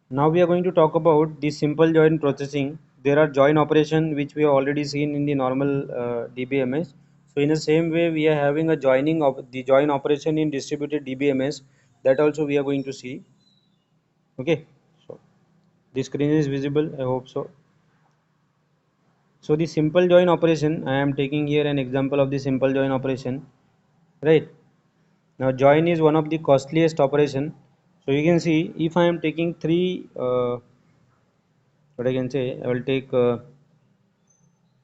Now we are going to talk about the simple join processing. There are join operation which we have already seen in the normal DBMS. So in the same way we are having a joining of the join operation in distributed DBMS, that also we are going to see. Okay, so the screen is visible, I hope so. So the simple join operation, I am taking here an example of the simple join operation, right? Now join is one of the costliest operation. So you can see if I am taking three what I can say, I will take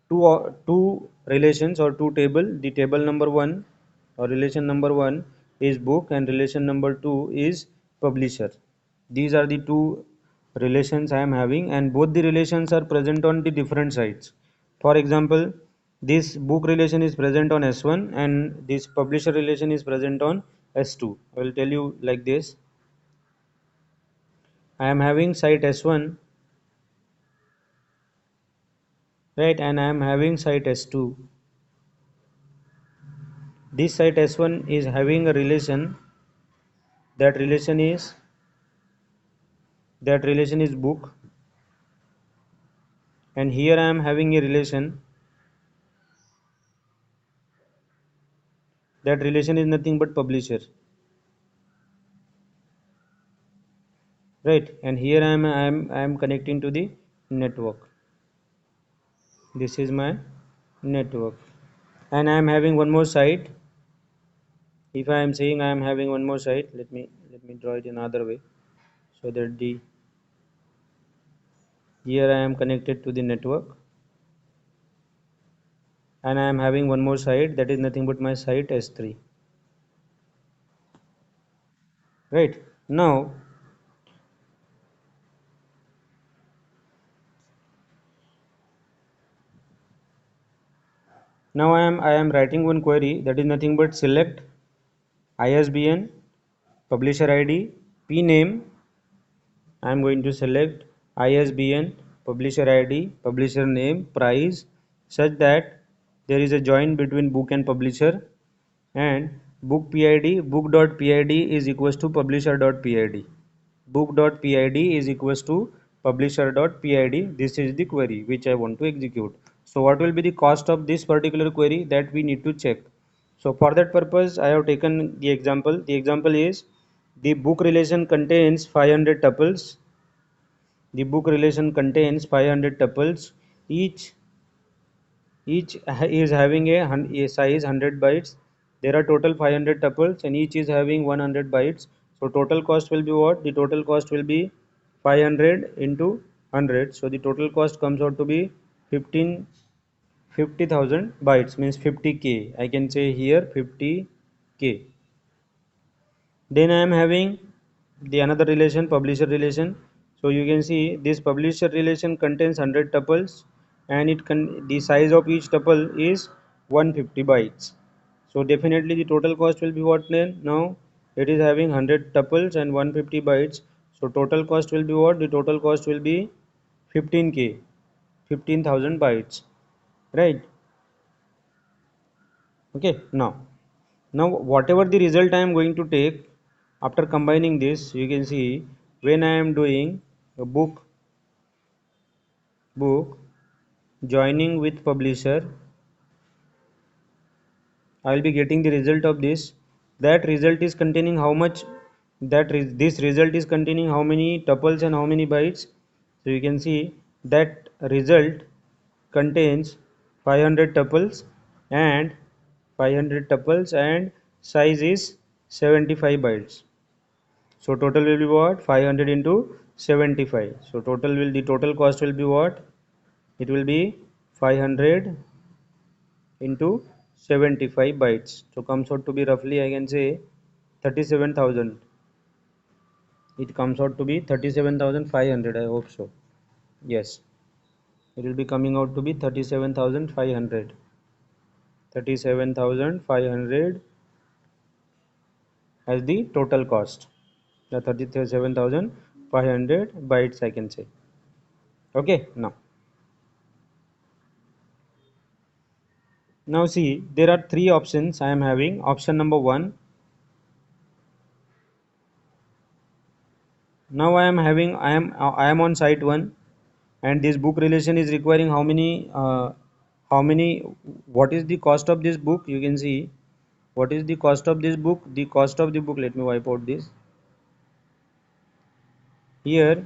two relations or two table. The table number one or relation number one is book and relation number two is publisher. These are the two relations I am having, and both the relations are present on the different sites. For example, this book relation is present on S1 and this publisher relation is present on S2. I will tell you like this. I am having site S1, right, and I am having site S2. This site S1 is having a relation, that relation is book, and here I am having a relation, that relation is nothing but publisher, right, and here I am connecting to the network. This is my network, and I am having one more site. If I am saying I am having one more site, let me draw it in another way, so that the here I am connected to the network, and I am having one more site, that is nothing but my site S3, right. Now I am writing one query, that is nothing but select ISBN, publisher ID, pname. I am going to select ISBN, publisher ID, publisher name, price, such that there is a join between book and publisher, and book PID, book.pid is equals to publisher.pid. Book.pid is equals to publisher.pid. This is the query which I want to execute. So what will be the cost of this particular query, that we need to check. So for that purpose I have taken the example. The example is the book relation contains 500 tuples. The book relation contains 500 tuples. Each each is having a size 100 bytes. There are total 500 tuples and each is having 100 bytes. So total cost will be what? The total cost will be 500 into 100. So the total cost comes out to be 50,000 bytes, means 50k. I can say here 50k. Then I am having the another relation, publisher relation. So you can see this publisher relation contains 100 tuples, and the size of each tuple is 150 bytes. So definitely the total cost will be what then? Now it is having 100 tuples and 150 bytes. So total cost will be what? The total cost will be 15k, 15,000 bytes, right? Okay, now whatever the result I am going to take after combining this, you can see when I am doing a book joining with publisher, I will be getting the result of this. That result is containing how much? This result is containing how many tuples and how many bytes? So you can see that result contains 500 tuples and 500 tuples and size is 75 bytes. So total will be what? 500 into 75. So the total cost will be what? It will be 500 into 75 bytes. So comes out to be roughly, I can say, 37,000. It comes out to be 37,500. I hope so. Yes, it will be coming out to be 37,500. 37,500 as the total cost. The 37,500 bytes, I can say. Okay, now see, there are three options I am having. Option number one, Now I am on site 1, and this book relation is requiring how many, what is the cost of this book? You can see what is the cost of this book. The cost of the book, let me wipe out this. Here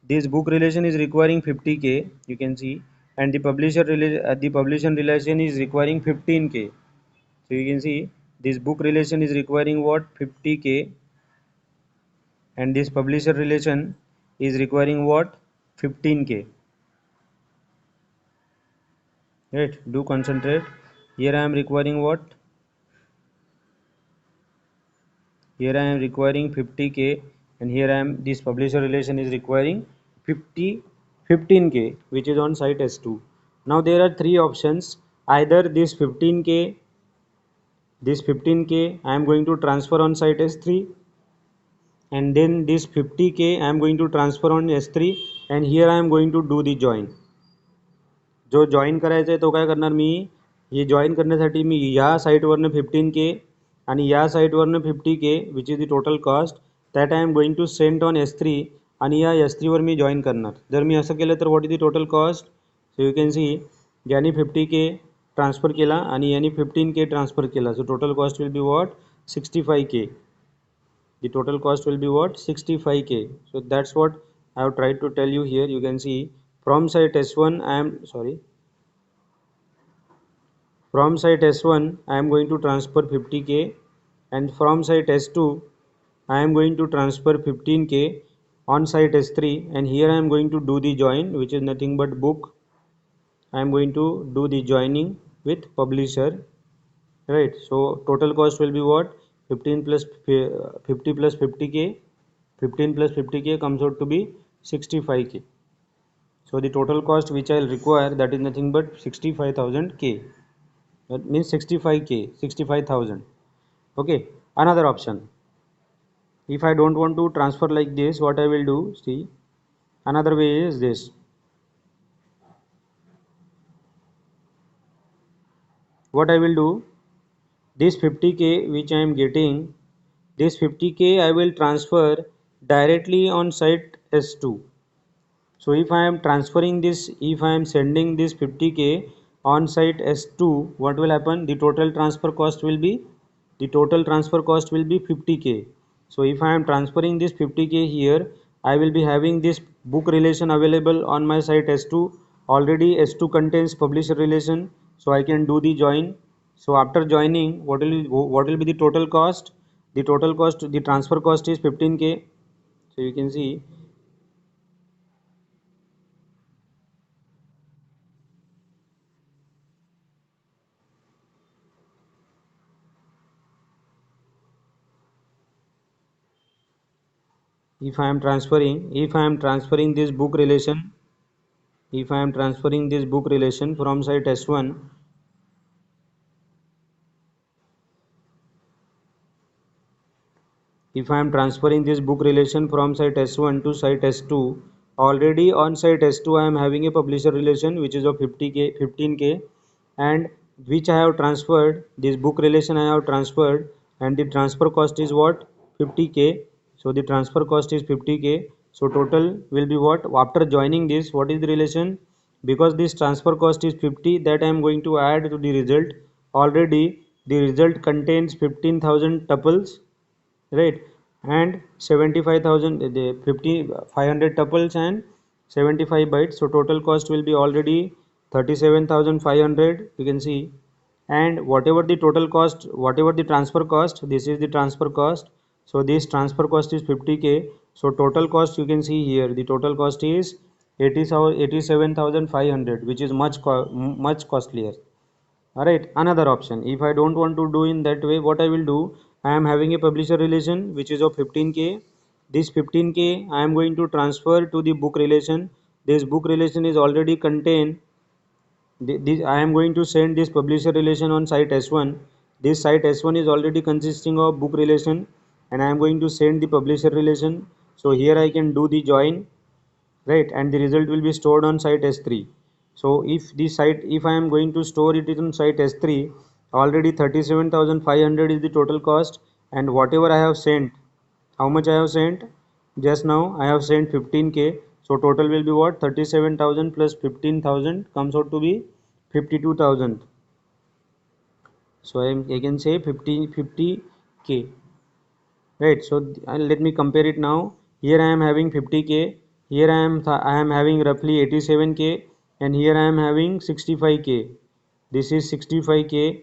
this book relation is requiring 50k, you can see, and the publisher relation is requiring 15k. So you can see this book relation is requiring what, 50k, and this publisher relation is requiring what, 15k. Right, do concentrate. Here I am requiring what, here I am requiring 50k, and here I am, this publisher relation is requiring 15k, which is on site S2. Now there are three options. Either this 15k I am going to transfer on site S3, and then this 50k I am going to transfer on S3, and here I am going to do the join. जो join करायचं आहे तो काय करणार मी, हे join करण्यासाठी मी या साईटवरनं 15k आणि या साईटवरनं 50k, which is the total cost, that I am going to send on S3, आणि या S3वर मी जॉईन करणार. जर मी असं केलं तर what is the total cost? So you can see, याने 50k ट्रान्सफर केला आणि याने 15k ट्रान्सफर केला. So total cost will be what, 65k. The total cost will be what, 65k. So that's what I have tried to tell you here. You can see from site S1 from site S1 I am going to transfer 50k, and from site S2 I am going to transfer 15k on site S3, and here I am going to do the join, which is nothing but book. I am going to do the joining with publisher, right? So total cost will be what, 15 plus 50 plus 50k, 15 plus 50k comes out to be 65k. So the total cost which I will require, that is nothing but 65,000k. That means 65k, 65,000. Okay, another option. If I don't want to transfer like this, what I will do, see, another way is this. What I will do, this 50k which I am getting, this 50k I will transfer directly on site S2. So if I am transferring this, if I am sending this 50k on site S2, what will happen? The total transfer cost will be, 50k. So if I am transferring this 50k here, I will be having this book relation available on my site S2. Already S2 contains publisher relation, so I can do the join. So after joining, what will be the total cost? The total cost, the transfer cost is 15k. So you can see, if I am transferring this book relation, from site S1, if I am transferring this book relation from site S1 to site S2, already on site S2 I am having a publisher relation which is of 50k, 15k, and which I have transferred, this book relation I have transferred, and the transfer cost is what, 50k. So the transfer cost is 50k. So total will be what, after joining this, what is the relation? Because this transfer cost is 50, that I am going to add to the result. Already the result contains 15,000 tuples, right, and 75,000, the 500 tuples and 75 bytes. So total cost will be already 37,500, you can see. And whatever the total cost, whatever the transfer cost, this is the transfer cost. So this transfer cost is 50k. So total cost, you can see here, the total cost is 87,500, which is much costlier. Alright, another option. If I don't want to do in that way, what I will do, I am having a publisher relation which is of 15k. This 15k I am going to transfer to the book relation. This book relation is already contained. I am going to send this publisher relation on site S1. This site S1 is already consisting of book relation, and I am going to send the publisher relation. So here I can do the join, right, and the result will be stored on site S3. So if I am going to store it on site S3, already 37,500 is the total cost, and whatever I have sent, how much I have sent, Just now I have sent 15k, so total will be what? 37,000 plus 15,000 comes out to be 52,000. So I can say 50k, right? So let me compare it now. Here I am having 50k, here I am having roughly 87k, and here I am having 65k. This is 65k,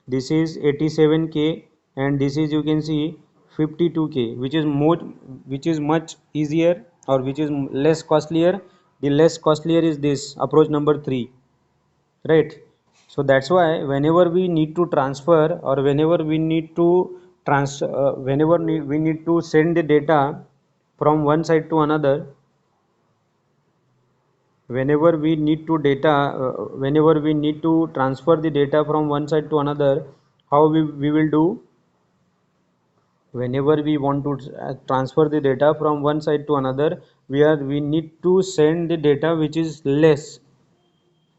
this is 87k, and this is, you can see, 52k, which is more, which is much easier, or which is less costlier. The less costlier is this approach number 3, right? So that's why whenever we need to transfer, or whenever we need to we need to send the data from one side to another, whenever we need to transfer the data from one side to another, how we will do? Whenever we want to transfer the data from one side to another, we need to send the data which is less,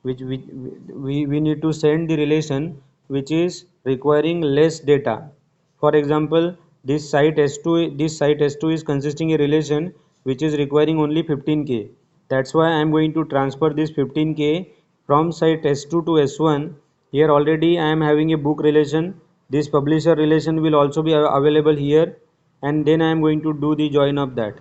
which we need to send the relation which is requiring less data. For example, this site S2 is consisting a relation which is requiring only 15k. That's why I am going to transfer this 15k from site S2 to S1. Here already I am having a book relation. This publisher relation will also be available here, and then I am going to do the join of that.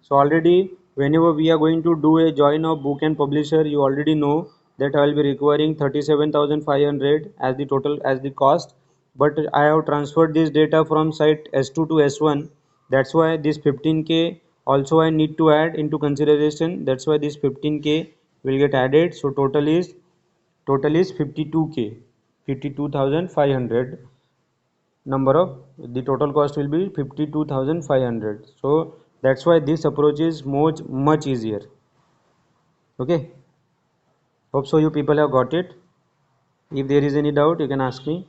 So already whenever we are going to do a join of book and publisher, you already know that I will be requiring 37,500 as the total, as the cost, but I have transferred this data from site S2 to S1. That's why this 15k also I need to add into consideration. That's why this 15k will get added. So total is 52k, 52,500. Number of the total cost will be 52,500. So that's why this approach is much easier. Okay, hope so you people have got it. If there is any doubt, you can ask me.